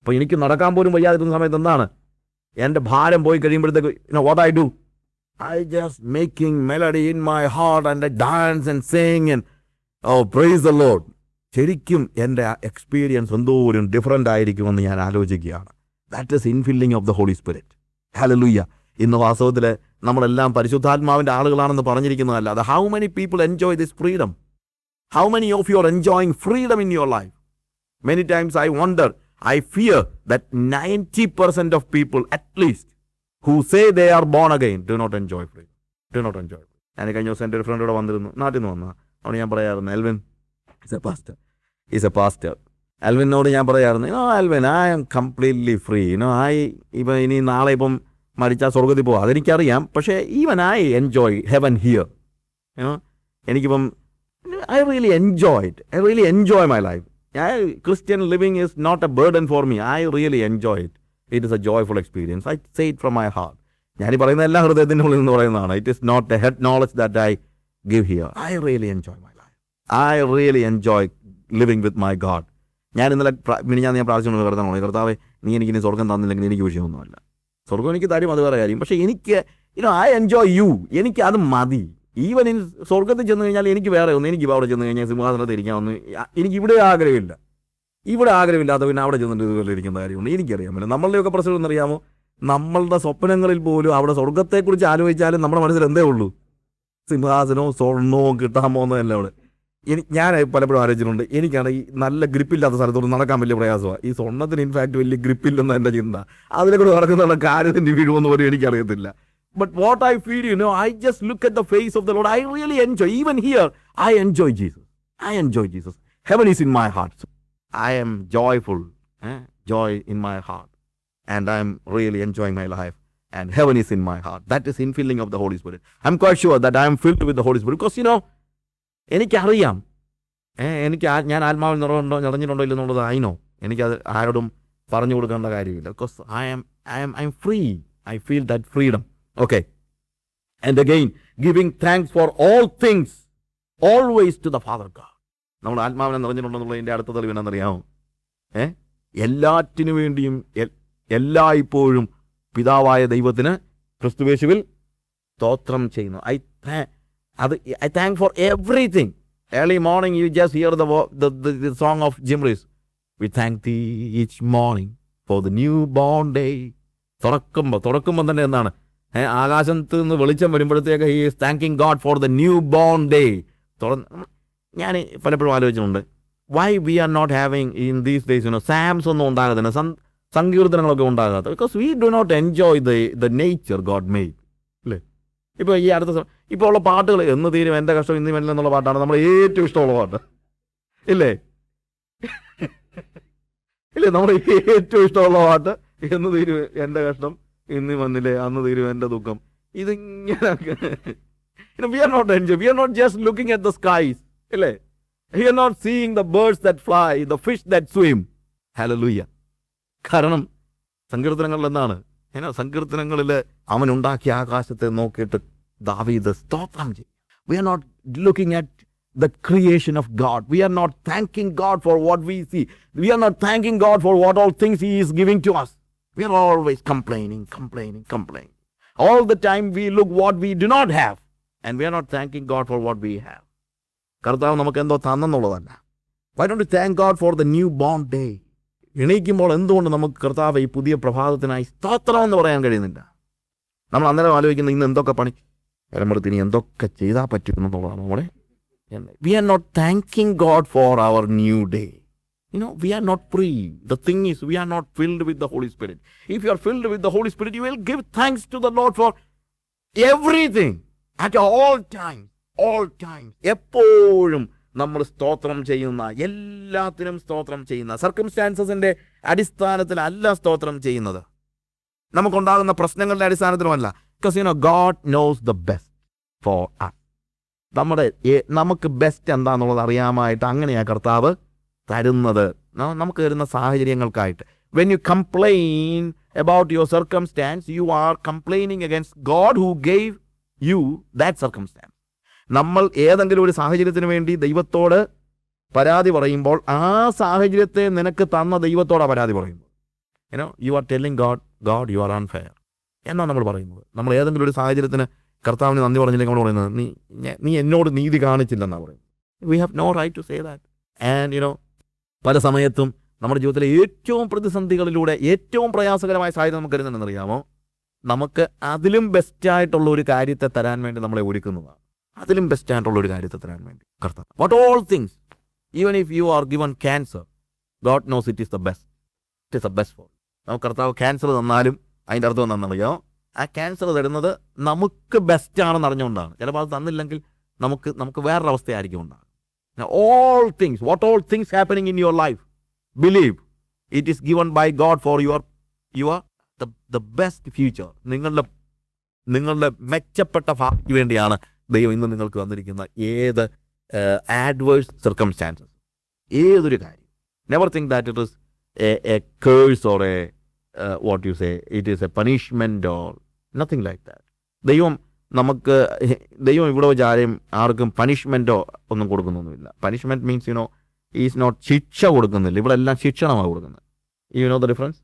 അപ്പോൾ എനിക്ക് നടക്കാൻ പോലും വയ്യാതിരുന്ന സമയത്ത് എന്താണ് എൻ്റെ ഭാരം പോയി കഴിയുമ്പോഴത്തേക്ക് what I do, I just making melody in my heart and I dance and sing and praise the Lord. ശരിക്കും എൻ്റെ എക്സ്പീരിയൻസ് എന്തോരം ഡിഫറൻ്റ് ആയിരിക്കുമെന്ന് ഞാൻ ആലോചിക്കുകയാണ്. That is infilling of the Holy Spirit. Hallelujah. ഇന്ന് വാസ്തവത്തിൽ നമ്മളെല്ലാം പരിശുദ്ധാത്മാവിൻ്റെ ആളുകളാണെന്ന് പറഞ്ഞിരിക്കുന്നതല്ല. അത് how many people enjoy this freedom? How many of you are enjoying freedom in your life? Many times I wonder, I fear that 90% of people at least who say they are born again do not enjoy freedom. Do not enjoy freedom. ഞാൻ കഴിഞ്ഞ ദിവസം എൻ്റെ ഒരു ഫ്രണ്ടോടെ വന്നിരുന്നു, നാട്ടിൽ നിന്ന് വന്ന. അവിടെ ഞാൻ പറയാറുണ്ട്, എൽവിൻ is a pastor. എൽവിനോട് ഞാൻ പറയാറുണ്ട്, Elwyn, I am completely free. ഇപ്പം ഇനി നാളെ ഇപ്പം മരിച്ചാൽ സ്വർഗത്തിൽ പോകും, അതെനിക്കറിയാം. പക്ഷേ even I enjoy heaven here. എനിക്കിപ്പം I really enjoy it. I really enjoy my life. Christian living is not a burden for me. I really enjoy it. It is a joyful experience. I say it from my heart. ഞാൻ ഈ പറയുന്ന എല്ലാ ഹൃദയത്തിൻ്റെ ഉള്ളിൽ നിന്ന് പറയുന്നതാണ്. It is not a head knowledge that I give here. I really enjoy my life. I really enjoy living with my God. ഞാൻ ഇന്നലെ ഞാൻ പ്രാർത്ഥിച്ചുകൊണ്ട് കർത്താവേ, നീ എനിക്കിനി സ്വർഗം തന്നില്ലെങ്കിൽ എനിക്ക് വിഷയമൊന്നുമല്ല. സ്വർഗം എനിക്ക് തരും, അത് വേറെ കാര്യം. പക്ഷേ എനിക്ക് I enjoy you. എനിക്ക് അത് മതി. ഈവൻ സ്വർഗത്തിൽ ചെന്ന് കഴിഞ്ഞാൽ എനിക്ക് വേറെ ഒന്നും, എനിക്ക് അവിടെ ചെന്ന് കഴിഞ്ഞാൽ സിംഹാസനത്തിൽ ഇരിക്കാമെന്ന് എനിക്ക് ഇവിടെ ആഗ്രഹമില്ല. ഇവിടെ ആഗ്രഹമില്ലാത്ത പിന്നെ അവിടെ ചെന്നിട്ട് ഇതുപോലെ ഇരിക്കുന്ന കാര്യമുണ്ട്. എനിക്കറിയാമല്ലോ, നമ്മളുടെയൊക്കെ പ്രശ്നം എന്നറിയാമോ, നമ്മളുടെ സ്വപ്നങ്ങളിൽ പോലും അവിടെ സ്വർഗത്തെക്കുറിച്ച് ആലോചിച്ചാലും നമ്മുടെ മനസ്സിൽ എന്തേ ഉള്ളൂ? സിംഹാസനവും സ്വർണവും കിട്ടാമോ എന്നല്ല അവിടെ. ഞാൻ പലപ്പോഴും ആലോചിച്ചിട്ടുണ്ട്, എനിക്കാണ് ഈ നല്ല ഗ്രിപ്പില്ലാത്ത സ്ഥലത്തോട് നടക്കാൻ വലിയ പ്രയാസമാണ്. ഈ സ്വർണ്ണത്തിന് ഇൻഫാക്ട് വലിയ ഗ്രിപ്പില്ലെന്ന് എൻ്റെ ചിന്ത. അതിനെക്കൂടെ നടക്കുന്ന കാര്യത്തിൻ്റെ വീഴുമെന്ന് പോലും എനിക്കറിയത്തില്ല. But what I feel, I just look at the face of the Lord. I really enjoy. Even here, I enjoy Jesus. I enjoy Jesus. Heaven is in my heart. I am joyful. Joy in my heart. And I am really enjoying my life. And heaven is in my heart. That is infilling of the Holy Spirit. I'm quite sure that I am filled with the Holy Spirit. Because, എനിക്കറിയാം, ഞാൻ ആത്മാവിൽ നിറഞ്ഞിട്ടുണ്ടോ ഇല്ലെന്നുള്ളത് I know. എനിക്കത് ആരോടും പറഞ്ഞു കൊടുക്കേണ്ട കാര്യമില്ല. Because I'm free. I feel that freedom. Okay. And again, giving thanks for all things, always to the Father God. നമ്മൾ ആത്മാവിനെ നിറഞ്ഞിട്ടുണ്ടെന്നുള്ളതിൻ്റെ അടുത്ത തെളിവ് എന്നാണെന്നറിയാമോ? എല്ലാറ്റിനു വേണ്ടിയും എല്ലായ്പ്പോഴും പിതാവായ ദൈവത്തിന് ക്രിസ്തുയേശുവിൽ സ്തോത്രം ചെയ്യുന്നു. I thank for everything. Early morning you just hear the song of Jimris. We thank thee each morning for the newborn day. തുറക്കുമ്പോൾ തന്നെ എന്താണ്? ആകാശത്ത് നിന്ന് വെളിച്ചം വരുമ്പോഴത്തേക്ക് he is thanking God for the new born day. ഞാൻ പലപ്പോഴും ആലോചിച്ചിട്ടുണ്ട്, why we are not having in these days psalms ഒന്നും ഉണ്ടാകത്തില്ല, സങ്കീർത്തനങ്ങളൊക്കെ ഉണ്ടാകാത്ത. Because we do not enjoy the nature God made. അല്ലേ? ഇപ്പോൾ ഈ അടുത്ത ഇപ്പോൾ ഉള്ള പാട്ടുകൾ, എന്ന് തീരും എൻ്റെ കഷ്ടം ഇന്ന് മെല്ലെ എന്നുള്ള പാട്ടാണ് നമ്മുടെ ഏറ്റവും ഇഷ്ടമുള്ള പാട്ട്. ഇല്ലേ? നമ്മുടെ ഏറ്റവും ഇഷ്ടമുള്ള പാട്ട് എന്ന് തീരും എൻ്റെ കഷ്ടം, ഇന്ന് വന്നില്ലേ അന്ന് തീരും എൻ്റെ ദുഃഖം. ഇതിങ്ങനെ we are not enjoying. We are not just looking at the skies. ഇല്ലേ? We are not seeing the birds that fly, the fish that swim. Hallelujah. കാരണം സങ്കീർത്തനങ്ങളിൽ എന്താണ്? സങ്കീർത്തനങ്ങളിൽ അവൻ ഉണ്ടാക്കിയ ആകാശത്തെ നോക്കിയിട്ട് ദാവീദ് സ്തോത്രം ചെയ്യും. We are not looking at the creation of God. We are not thanking God for what we see. We are not thanking God for what all things He is giving to us. We are always complaining. All the time we look what we do not have, and we are not thanking God for what we have. കർത്താവ് നമുക്ക് എന്തോ തന്നെന്നുള്ളതല്ല. Why don't you thank God for the newborn day? എണീക്കുമ്പോൾ എന്തുകൊണ്ട് നമുക്ക് കർത്താവ് ഈ പുതിയ പ്രഭാതത്തിനായി സ്തോത്രം എന്ന് പറയാൻ കഴിയുന്നില്ല? നമ്മൾ അന്നേരം ആലോചിക്കുന്നത് ഇന്ന് എന്തൊക്കെ പണി ഇനി എന്തൊക്കെ ചെയ്താൽ പറ്റുമെന്നുള്ളതാണ് നമ്മുടെ. We are not thanking God for our new day. We are not free. The thing is, we are not filled with the Holy Spirit. If you are filled with the Holy Spirit, you will give thanks to the Lord for everything, at all times. എപ്പോഴും നമ്മൾ സ്തോത്രം ചെയ്യുന്ന, എല്ലാത്തിനും സ്തോത്രം ചെയ്യുന്ന, സർക്കംസ്റ്റാൻസസിൻ്റെ അടിസ്ഥാനത്തിലല്ല സ്തോത്രം ചെയ്യുന്നത്, നമുക്കുണ്ടാകുന്ന പ്രശ്നങ്ങളുടെ അടിസ്ഥാനത്തിലുമല്ല. Because God knows the best for us. നമുക്ക് ബെസ്റ്റ് എന്താണെന്നുള്ളത് അറിയാമായിട്ട് അങ്ങനെയാണ് കർത്താവ് തരുന്നത്, നമുക്ക് തരുന്ന സാഹചര്യങ്ങൾക്കായിട്ട്. When you complain about your circumstance, you are complaining against God who gave you that circumstance. നമ്മൾ ഏതെങ്കിലും ഒരു സാഹചര്യത്തിന് വേണ്ടി ദൈവത്തോട് പരാതി പറയുമ്പോൾ ആ സാഹചര്യത്തെ നിനക്ക് തന്ന ദൈവത്തോടാണ് പരാതി പറയുന്നത്. You are telling God you are unfair എന്നാണ് നമ്മൾ പറയുന്നത്. നമ്മൾ ഏതെങ്കിലും ഒരു സാഹചര്യത്തിന് കർത്താവിന് നന്ദി പറഞ്ഞില്ലെങ്കിൽ നമ്മൾ പറയുന്നത് നീ എന്നോട് നീതി കാണിച്ചില്ലെന്നാണ് പറയുന്നത്. We have no right to say that. And പല സമയത്തും നമ്മുടെ ജീവിതത്തിലെ ഏറ്റവും പ്രതിസന്ധികളിലൂടെ ഏറ്റവും പ്രയാസകരമായ സാഹചര്യം നമുക്ക് കരുതുന്നതെന്നറിയാമോ? നമുക്ക് അതിലും ബെസ്റ്റായിട്ടുള്ള ഒരു കാര്യത്തെ തരാൻ വേണ്ടി നമ്മളെ ഒരുക്കുന്നതാണ്. അതിലും ബെസ്റ്റായിട്ടുള്ള ഒരു കാര്യത്തെ തരാൻ വേണ്ടി കർത്താവ്. What all things, even if you are given cancer, God knows it is the best. It is the best for. നമുക്ക് കർത്താവ് ക്യാൻസർ തന്നാലും അതിൻ്റെ അർത്ഥം എന്താണെന്നറിയാമോ? ആ ക്യാൻസർ തരുന്നത് നമുക്ക് ബെസ്റ്റാണെന്ന് അറിഞ്ഞുകൊണ്ടാണ്. ചിലപ്പോൾ അത് തന്നില്ലെങ്കിൽ നമുക്ക് വേറൊരവസ്ഥയായിരിക്കും ഉണ്ടാകും. All things, what all things happening in your life, believe it is given by God for your the best future. നിങ്ങളുടെ മെച്ചപ്പെട്ട ഭാവിക്ക് വേണ്ടിയാണ് ദൈവം ഇന്ന് നിങ്ങൾക്ക് വന്നിരിക്കുന്ന ഏത് adverse circumstances, ഏതൊരു കാര്യം. Never think that it is a curse or what you say, it is a punishment or nothing like that. ദൈവം ഇവിടെ വെച്ച് ആർക്കും പണിഷ്മെൻറ്റോ ഒന്നും കൊടുക്കുന്നൊന്നുമില്ല. പണിഷ്മെൻറ്റ് മീൻസ് ഈസ് നോട്ട്, ശിക്ഷ കൊടുക്കുന്നില്ല. ഇവിടെ എല്ലാം ശിക്ഷണമാണ് കൊടുക്കുന്നത്. The difference.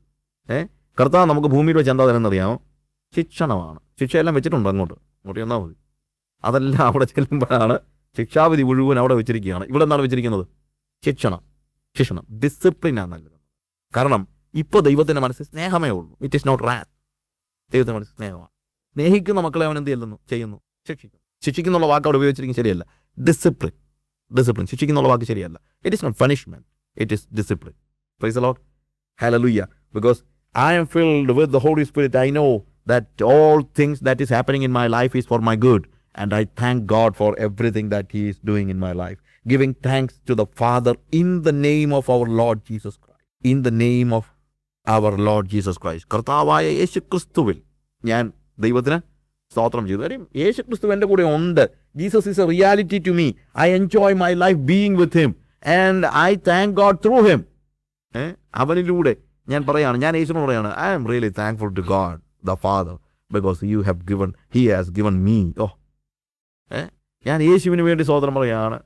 കർത്താവ് നമുക്ക് ഭൂമിയിൽ വെച്ച് എന്താ തരുന്നറിയാമോ? ശിക്ഷണമാണ്. ശിക്ഷയെല്ലാം വെച്ചിട്ടുണ്ട് അങ്ങോട്ട് വന്നാൽ മതി. അതെല്ലാം അവിടെ ചെല്ലുമ്പോഴാണ് ശിക്ഷാവിധി മുഴുവൻ അവിടെ വെച്ചിരിക്കുകയാണ്. ഇവിടെ എന്താണ് വെച്ചിരിക്കുന്നത്? ശിക്ഷണം, ഡിസിപ്ലിനാണ് നല്ലത്. കാരണം ഇപ്പോൾ ദൈവത്തിൻ്റെ മനസ്സിൽ സ്നേഹമേ ഉള്ളൂ. It is not wrath. ദൈവത്തിൻ്റെ മനസ്സിൽ സ്നേഹമാണ്. സ്നേഹിക്കുന്ന മക്കളെ അവൻ എന്ത് ചെയ്യുന്നു? ശിക്ഷിക്കുന്നുള്ള വാക്ക് അവിടെ ഉപയോഗിച്ചിരിക്കും ശരിയല്ല. ഡിസിപ്ലിൻ. ശിക്ഷിക്കുന്നുള്ള വാക്ക് ശരിയല്ല. It is not punishment, it is discipline. Praise the Lord. Hallelujah. Because I am filled with the Holy Spirit, I know that all things that is happening in my life is for my good, and I thank God for everything that He is doing in my life. Giving thanks to the Father in the name of our Lord Jesus Christ. In the name of our Lord Jesus Christ. കർത്താവായ യേശു ക്രിസ്തുവിൽ ഞാൻ ദൈവത്തിന് സ്തോത്രം ചെയ്തു. കാര്യം യേശു ക്രിസ്തു എൻ്റെ കൂടെ ഉണ്ട്. Jesus is a reality to me. I enjoy my life being with him and I thank God through him. അവനിലൂടെ ഞാൻ യേശുവിനോട് പറയാണ്, I am really thankful to God the Father because he has given me. ഞാൻ യേശുവിന് വേണ്ടി സ്തോത്രം പറയുകയാണ്.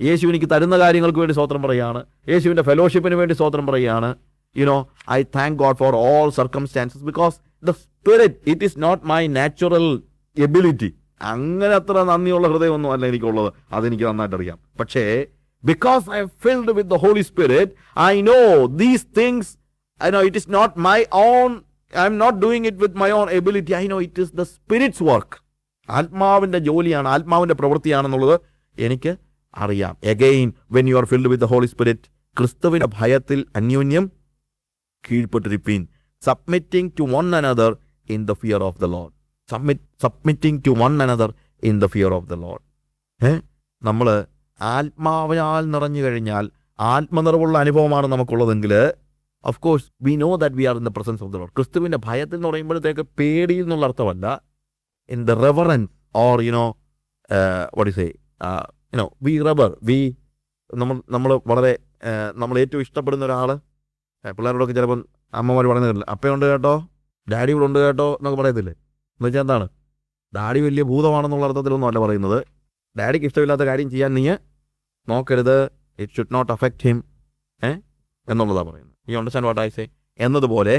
യേശു എനിക്ക് തരുന്ന കാര്യങ്ങൾക്ക് വേണ്ടി സ്തോത്രം പറയുകയാണ്. യേശുവിൻ്റെ ഫെലോഷിപ്പിന് വേണ്ടി സ്തോത്രം പറയുകയാണ്. I thank God for all circumstances because the Spirit, it is not my natural ability. അങ്ങനെ അത്ര നന്ദിയുള്ള ഹൃദയമൊന്നും അല്ല എനിക്കുള്ളത്, അതെനിക്ക് നന്നായിട്ട് അറിയാം. പക്ഷേ because I am filled with the Holy Spirit, I know these things. I know it is not my own, I am not doing it with my own ability. I know it is the Spirit's work. ആത്മാവിൻ്റെ ജോലിയാണ്, ആത്മാവിൻ്റെ പ്രവൃത്തിയാണെന്നുള്ളത് എനിക്ക് അറിയാം. Again, when you are filled with the Holy Spirit, ക്രിസ്തുവിൻ്റെ ഭയത്തിൽ അന്യോന്യം കീഴ്പ്പെട്ടിരിപ്പീൻ. Submitting to one another in the fear of the Lord. Submitting to one another in the fear of the Lord. നമ്മൾ ആത്മാവിനാൽ നിറഞ്ഞു കഴിഞ്ഞാൽ, ആത്മനിറവുള്ള അനുഭവമാണ് നമുക്കുള്ളതെങ്കിൽ, of course we know that we are in the presence of the Lord. ക്രിസ്തുവിൻ്റെ ഭയത്തിൽ എന്ന് പറയുമ്പോഴത്തേക്ക് പേടി എന്നുള്ള അർത്ഥമല്ല. In the reverence or what do you say, we revere, നമ്മൾ വളരെ നമ്മൾ ഏറ്റവും ഇഷ്ടപ്പെടുന്ന ഒരാൾ, പിള്ളേരോടൊക്കെ ചിലപ്പം അമ്മമാർ പറയുന്നില്ല, അപ്പയുണ്ട് കേട്ടോ, ഡാഡി ഇവിടെ ഉണ്ട് കേട്ടോ എന്നൊക്കെ പറയത്തില്ലേ? എന്ന് വെച്ചാൽ എന്താണ്? ഡാഡി വലിയ ഭൂതമാണെന്നുള്ള അർത്ഥത്തിലൊന്നും അല്ല പറയുന്നത്. ഡാഡിക്ക് ഇഷ്ടമില്ലാത്ത കാര്യം ചെയ്യാൻ നീ നോക്കരുത്. It should not affect him എന്നുള്ളതാണ് പറയുന്നത്. You understand what I say? എന്നതുപോലെ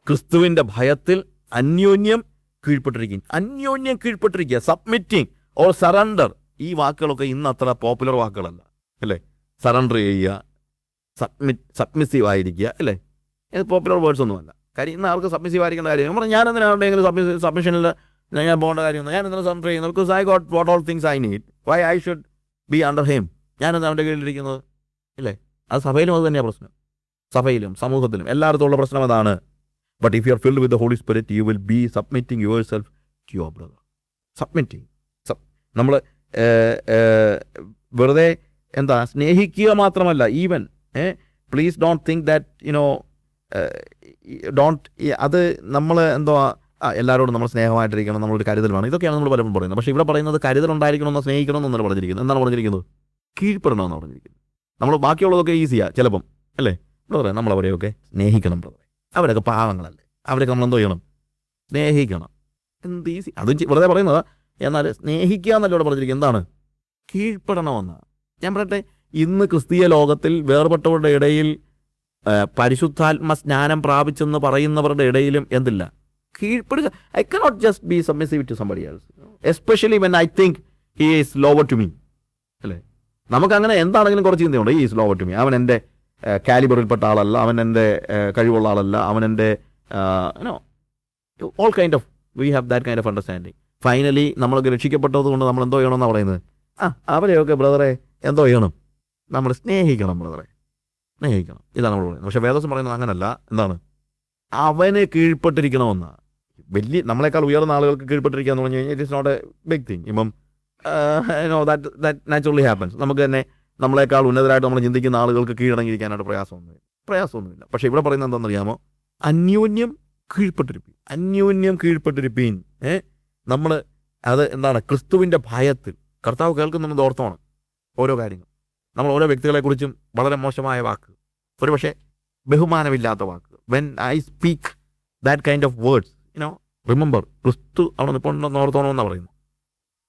ക്രിസ്തുവിൻ്റെ ഭയത്തിൽ അന്യോന്യം കീഴ്പ്പെട്ടിരിക്കുക. സബ്മിറ്റിംഗ് ഓർ സറണ്ടർ, ഈ വാക്കുകളൊക്കെ ഇന്ന് അത്ര പോപ്പുലർ വാക്കുകളല്ല അല്ലേ? സറണ്ടർ ചെയ്യുക, സബ്മിസീവ് ആയിരിക്കുക അല്ലേ? ഇത് പോപ്പുലർ വേർഡ്സ് ഒന്നുമല്ല. കാര്യം ഇന്ന് ആർക്ക് സബ്മിസീവ് ആയിരിക്കേണ്ട കാര്യം? ഞാൻ എന്തിനാണെങ്കിലും സബ്മിഷനിൽ ഞാൻ പോകേണ്ട കാര്യമൊന്നും, ഞാൻ എന്തിനാണ് സറണ്ടർ ചെയ്യുന്നത്? Because I got what all things I need, why I should be under him. ഞാനെന്താ അവൻ്റെ കീഴിലിരിക്കുന്നത് ഇല്ലേ? അത് സഭയിലും അത് തന്നെയാണ് പ്രശ്നം. സഭയിലും സമൂഹത്തിലും എല്ലായിടത്തും ഉള്ള പ്രശ്നം അതാണ്. But if you are filled with the Holy Spirit, you will be submitting yourself to your brother. Submitting, നമ്മൾ വെറുതെ എന്താ സ്നേഹിക്കുക മാത്രമല്ല, even please don't think that don't, അത് നമ്മൾ എന്തോ എല്ലാവരോടും നമ്മൾ സ്നേഹമായിട്ടിരിക്കണം, നമ്മളൊരു കരുതൽ വേണം, ഇതൊക്കെയാണ് നമ്മൾ പലപ്പോഴും പറയുന്നത്. പക്ഷേ ഇവിടെ പറയുന്നത് കരുതൽ ഉണ്ടായിരിക്കണമെന്നോ സ്നേഹിക്കണമെന്നൊന്നല്ല പറഞ്ഞിരിക്കുന്നത്. എന്താണ് പറഞ്ഞിരിക്കുന്നത്? കീഴ്പ്പെടണമെന്ന് പറഞ്ഞിരിക്കുന്നത്. നമ്മൾ ബാക്കിയുള്ളതൊക്കെ ഈസിയാണ് ചിലപ്പം അല്ലേ? ബ്രദറെ നമ്മളവരെയൊക്കെ സ്നേഹിക്കണം ബ്രദറെ, അവരൊക്കെ പാവങ്ങളല്ലേ, അവരൊക്കെ നമ്മളെന്തോ ചെയ്യണം? സ്നേഹിക്കണം. എന്ത് ഈസി, അതും വെറുതെ പറയുന്നത്. എന്നാൽ സ്നേഹിക്കുക എന്നല്ല ഇവിടെ പറഞ്ഞിരിക്കുന്നത്. എന്താണ്? കീഴ്പ്പെടണമെന്ന്. ഞാൻ പറയട്ടെ, ഇന്ന് ക്രിസ്തീയ ലോകത്തിൽ വേർപെട്ടവരുടെ ഇടയിൽ പരിശുദ്ധാത്മ സ്നാനം പ്രാപിച്ചെന്ന് പറയുന്നവരുടെ ഇടയിലും എന്തില്ല, കീഴ്പ്പെടുക. I cannot just be submissive to somebody else, especially when I think he is lower to me. അല്ലേ, നമുക്കങ്ങനെ എന്താണെങ്കിലും കുറച്ച് ചിന്തയുണ്ട്. He is lower to me, അവൻ എൻ്റെ കാലിബറിൽപ്പെട്ട ആളല്ല, അവൻ എൻ്റെ കഴിവുള്ള ആളല്ല, അവൻ എൻ്റെ all kind of we have that kind of understanding. Finally നമ്മളൊക്കെ രക്ഷിക്കപ്പെട്ടത് കൊണ്ട് നമ്മൾ എന്തോ ചെയ്യണമെന്നാണ് പറയുന്നത്. അവരെയൊക്കെ ബ്രദറെ എന്തോ ചെയ്യണം, നമ്മൾ സ്നേഹിക്കണം ബ്രദറെ, സ്നേഹിക്കണം. ഇതാണ് നമ്മൾ പറയുന്നത്. പക്ഷേ വേദോസം പറയുന്നത് അങ്ങനല്ല. എന്താണ്, അവന് കീഴ്പ്പെട്ടിരിക്കണമെന്ന്. വലിയ നമ്മളെക്കാൾ ഉയർന്ന ആളുകൾക്ക് കീഴ്പ്പെട്ടിരിക്കുക എന്ന് പറഞ്ഞു കഴിഞ്ഞാൽ it is not a big thing. ഇപ്പം ദാറ്റ് നാച്ചുറലി ഹാപ്പൻസ്. നമുക്ക് തന്നെ നമ്മളെക്കാൾ ഉന്നതരായിട്ട് നമ്മൾ ചിന്തിക്കുന്ന ആളുകൾക്ക് കീഴടങ്ങിയിരിക്കാനായിട്ട് പ്രയാസമൊന്നുമില്ല. പക്ഷേ ഇവിടെ പറയുന്നത് എന്താണെന്നറിയാമോ, അന്യോന്യം കീഴ്പ്പെട്ടിരിപ്പീൻ, അന്യോന്യം കീഴ്പ്പെട്ടിരിപ്പീൻ. നമ്മൾ അത് എന്താണ്, ക്രിസ്തുവിൻ്റെ ഭയത്തിൽ. കർത്താവ് കേൾക്കുന്നത് ഓർത്തോണം ഓരോ കാര്യങ്ങൾ. നമ്മൾ ഓരോ വ്യക്തികളെക്കുറിച്ചും വളരെ മോശമായ വാക്ക്, ഒരുപക്ഷെ ബഹുമാനമില്ലാത്ത വാക്ക്, when I speak that kind of words, remember Kristu അവിടെ നിൽപ്പുണ്ടെന്ന് ഓർത്തോണമെന്നാണ് പറയുന്നത്.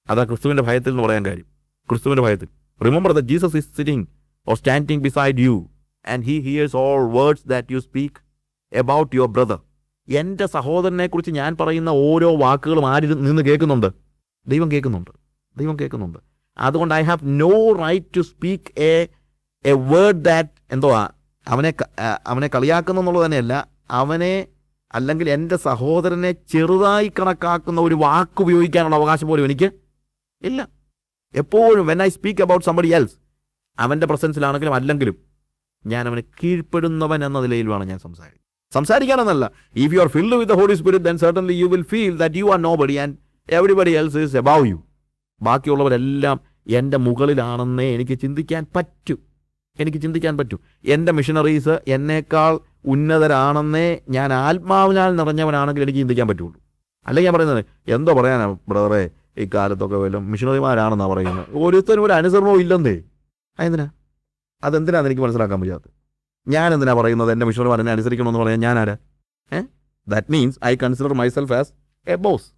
അതാ ക്രിസ്തുവിൻ്റെ ഭയത്തിൽ എന്ന് പറയാൻ കാര്യം. ക്രിസ്തുവിൻ്റെ ഭയത്തിൽ remember that Jesus is sitting or standing beside you and he hears all words that you speak about your brother. എൻ്റെ സഹോദരനെക്കുറിച്ച് ഞാൻ പറയുന്ന ഓരോ വാക്കുകളും ആരിൽ നിന്ന് കേൾക്കുന്നുണ്ട്? ദൈവം കേൾക്കുന്നുണ്ട്. അതുകൊണ്ട് I have no right to speak a word that എന്തുവാ, അവനെ കളിയാക്കുന്നു എന്നുള്ളത് തന്നെയല്ല, അവനെ അല്ലെങ്കിൽ എൻ്റെ സഹോദരനെ ചെറുതായി കണക്കാക്കുന്ന ഒരു വാക്ക് ഉപയോഗിക്കാനുള്ള അവകാശം പോലും എനിക്ക് ഇല്ല. എപ്പോഴും when I speak about somebody else, അവൻ്റെ പ്രസൻസിലാണെങ്കിലും അല്ലെങ്കിലും ഞാൻ അവനെ കീഴ്പ്പെടുന്നവൻ എന്ന നിലയിലുമാണ് ഞാൻ സംസാരിക്കാനെന്നല്ല. If you are filled with the Holy Spirit then certainly you will feel that you are nobody and everybody else is above you. ബാക്കിയുള്ളവരെല്ലാം എൻ്റെ മുകളിലാണെന്നേ എനിക്ക് ചിന്തിക്കാൻ പറ്റൂ. എൻ്റെ മിഷണറീസ് എന്നേക്കാൾ ഉന്നതരാണെന്നേ ഞാൻ ആത്മാവിനാൽ നിറഞ്ഞവനാണെങ്കിൽ എനിക്ക് ചിന്തിക്കാൻ പറ്റുള്ളൂ. അല്ലെങ്കിൽ ഞാൻ പറയുന്നത് എന്തോ പറയാനാണ് ബ്രദറെ, ഈ കാലത്തൊക്കെ വല്ലതും മിഷണറിമാരാണെന്നാണ് പറയുന്നത്. ഓരോരുത്തരും ഒരു അനുസരണവും ഇല്ലെന്നേ. അതെന്തിനാന്ന് എനിക്ക് മനസ്സിലാക്കാൻ പറ്റാത്തത്. ഞാൻ എന്തിനാ പറയുന്നത് എൻ്റെ മിഷണറിമാർ എന്നെ അനുസരിക്കണമെന്ന് പറയാൻ? ഞാനാരാ? That means I consider myself as a boss.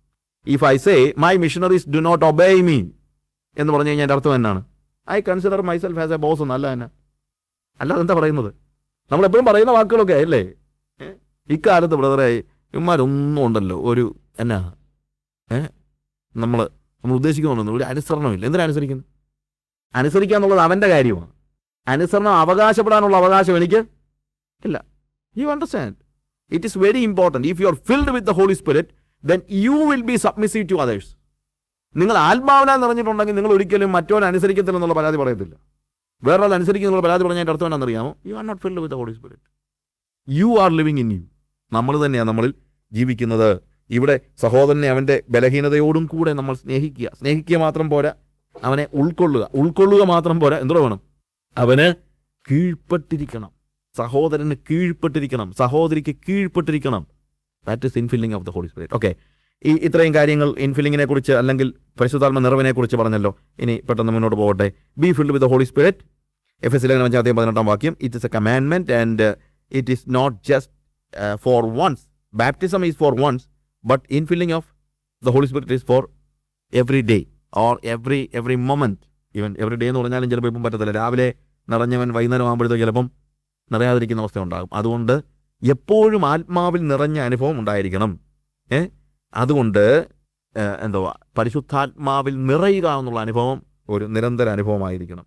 If I say my missionaries do not obey me എന്ന് പറഞ്ഞു കഴിഞ്ഞാൽ എൻ്റെ അർത്ഥം എന്നാണ്? I consider myself as a boss എന്നല്ല തന്നെ. അല്ലാതെ എന്താ പറയുന്നത്? നമ്മളെപ്പോഴും പറയുന്ന വാക്കുകളൊക്കെ അല്ലേ. ഇക്കാലത്ത് ബ്രദറെ ഇവന്മാരൊന്നും ഉണ്ടല്ലോ, ഒരു എന്നാ നമ്മൾ ഉദ്ദേശിക്കുന്നുണ്ടോ ഒരു അനുസരണമില്ല. എന്തിനാ അനുസരിക്കുന്നത്? അനുസരിക്കുക എന്നുള്ളത് അവൻ്റെ കാര്യമാണ്. അനുസരണം അവകാശപ്പെടാനുള്ള അവകാശം എനിക്ക് ഇല്ല. You understand? It is very important. If you are filled with the Holy Spirit then you will be submissive to others. നിങ്ങൾ ആത്മാവിനാൽ നിറഞ്ഞിട്ടുണ്ടെങ്കിൽ നിങ്ങൾ ഒരിക്കലും മറ്റവൻ അനുസരിക്കത്തില്ലെന്നുള്ള പരാതി പറയത്തില്ല. വേറൊരാൾ അനുസരിക്കുന്നുള്ള പരാതി പറഞ്ഞാൽ എൻ്റെ അർത്ഥം എന്നാണെന്നറിയാമോ? You are not filled with the Holy Spirit. You are living in you. നമ്മൾ തന്നെയാണ് നമ്മളിൽ ജീവിക്കുന്നത്. ഇവിടെ സഹോദരനെ അവൻ്റെ ബലഹീനതയോടും കൂടെ നമ്മൾ സ്നേഹിക്കുക മാത്രം പോരാ, അവനെ ഉൾക്കൊള്ളുക മാത്രം പോരാ. എന്തോ വേണം? അവന് കീഴ്പ്പെട്ടിരിക്കണം. സഹോദരന് കീഴ്പ്പെട്ടിരിക്കണം, സഹോദരിക്ക് കീഴ്പ്പെട്ടിരിക്കണം. That is infilling of the Holy Spirit. Okay, ഇത്രയും കാര്യങ്ങൾ ഇൻഫില്ലിങ്ങിനെ കുറിച്ച് അല്ലെങ്കിൽ പരിശുദ്ധാത്മ നിറവിനെ കുറിച്ച് പറഞ്ഞല്ലോ. ഇനി പെട്ടെന്ന് മുന്നോട്ട് പോകട്ടെ. Be filled with the Holy Spirit. എഫെസ്യർ 5:18 it is a commandment and it is not just for once. Baptism is for once, but infilling of the Holy Spirit is for every day or every moment. Even every day എന്ന് പറഞ്ഞാലും ചിലപ്പോൾ ഇപ്പം പറ്റത്തില്ല. രാവിലെ നിറഞ്ഞവൻ വൈകുന്നേരം ആകുമ്പോഴത്തേക്ക് ചിലപ്പം നിറയാതിരിക്കുന്ന അവസ്ഥ ഉണ്ടാകും. അതുകൊണ്ട് എപ്പോഴും ആത്മാവിൽ നിറഞ്ഞ അനുഭവം ഉണ്ടായിരിക്കണം. അതുകൊണ്ട് പരിശുദ്ധാത്മാവിൽ നിറയുക എന്നുള്ള അനുഭവം ഒരു നിരന്തര അനുഭവമായിരിക്കണം.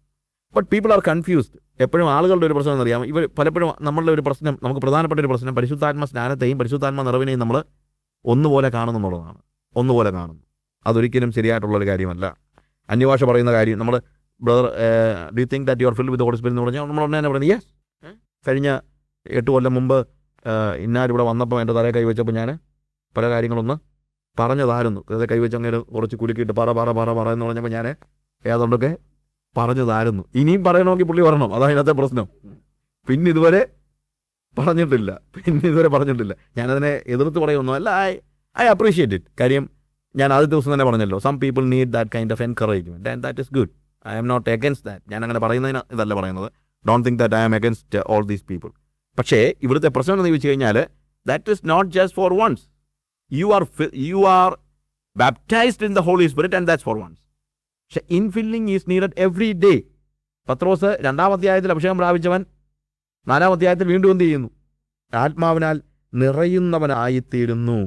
But people are confused. എപ്പോഴും ആളുകളുടെ ഒരു പ്രശ്നം എന്നറിയാം, ഇവർ പലപ്പോഴും നമ്മളുടെ ഒരു പ്രശ്നം, നമുക്ക് പ്രധാനപ്പെട്ട ഒരു പ്രശ്നം പരിശുദ്ധാത്മ സ്നാനത്തെയും പരിശുദ്ധാത്മ നിറവിനെയും നമ്മൾ ഒന്നുപോലെ കാണുന്നു എന്നുള്ളതാണ്. ഒന്നുപോലെ കാണുന്നു. അതൊരിക്കലും ശരിയായിട്ടുള്ളൊരു കാര്യമല്ല. അന്യഭാഷ പറയുന്ന കാര്യം നമ്മൾ brother do you think that you are filled with Holy Spirit എന്ന് പറഞ്ഞാൽ നമ്മൾ ഉടനെ തന്നെ പറയുന്നത് യെസ്. കഴിഞ്ഞ 8 കൊല്ലം മുമ്പ് ഇന്നാരിവിടെ വന്നപ്പോൾ എൻ്റെ തലയെ കൈവച്ചപ്പോൾ ഞാൻ പല കാര്യങ്ങളൊന്ന് പറഞ്ഞതായിരുന്നു. അത് കൈവച്ച് അങ്ങനെ കുറച്ച് കുലുക്കിയിട്ട് പറ എന്ന് പറഞ്ഞപ്പോൾ ഞാൻ ഏതാണ്ടൊക്കെ പറഞ്ഞതായിരുന്നു. ഇനിയും പറയണമെങ്കിൽ പുള്ളി പറയണം. അതാണ് അതിനകത്തെ പ്രശ്നം. പിന്നെ ഇതുവരെ പറഞ്ഞിട്ടില്ല. ഞാനതിനെ എതിർത്ത് പറയുന്നതല്ല. I appreciate it. കാര്യം ഞാൻ ആദ്യത്തെ ദിവസം തന്നെ പറഞ്ഞല്ലോ, some people need that kind of encouragement and that is good. I am not against that. ഞാൻ അങ്ങനെ പറയുന്നതിന് ഇതല്ല പറയുന്നത്. Don't think that I am against all these people. പക്ഷേ ഇവിടുത്തെ പ്രശ്നം എന്ന് ചോദിച്ചു കഴിഞ്ഞാൽ that is not just for once. You are baptized in the Holy Spirit and that's for once. പക്ഷെ infilling is needed every day. പത്രോസ് 2-ാം അധ്യായത്തിൽ അഭിഷേകം പ്രാപിച്ചവൻ 4-ാം അധ്യായത്തിൽ വീണ്ടും എന്ത് ചെയ്യുന്നു? ആത്മാവിനാൽ നിറയുന്നവനായിത്തീരുന്നു.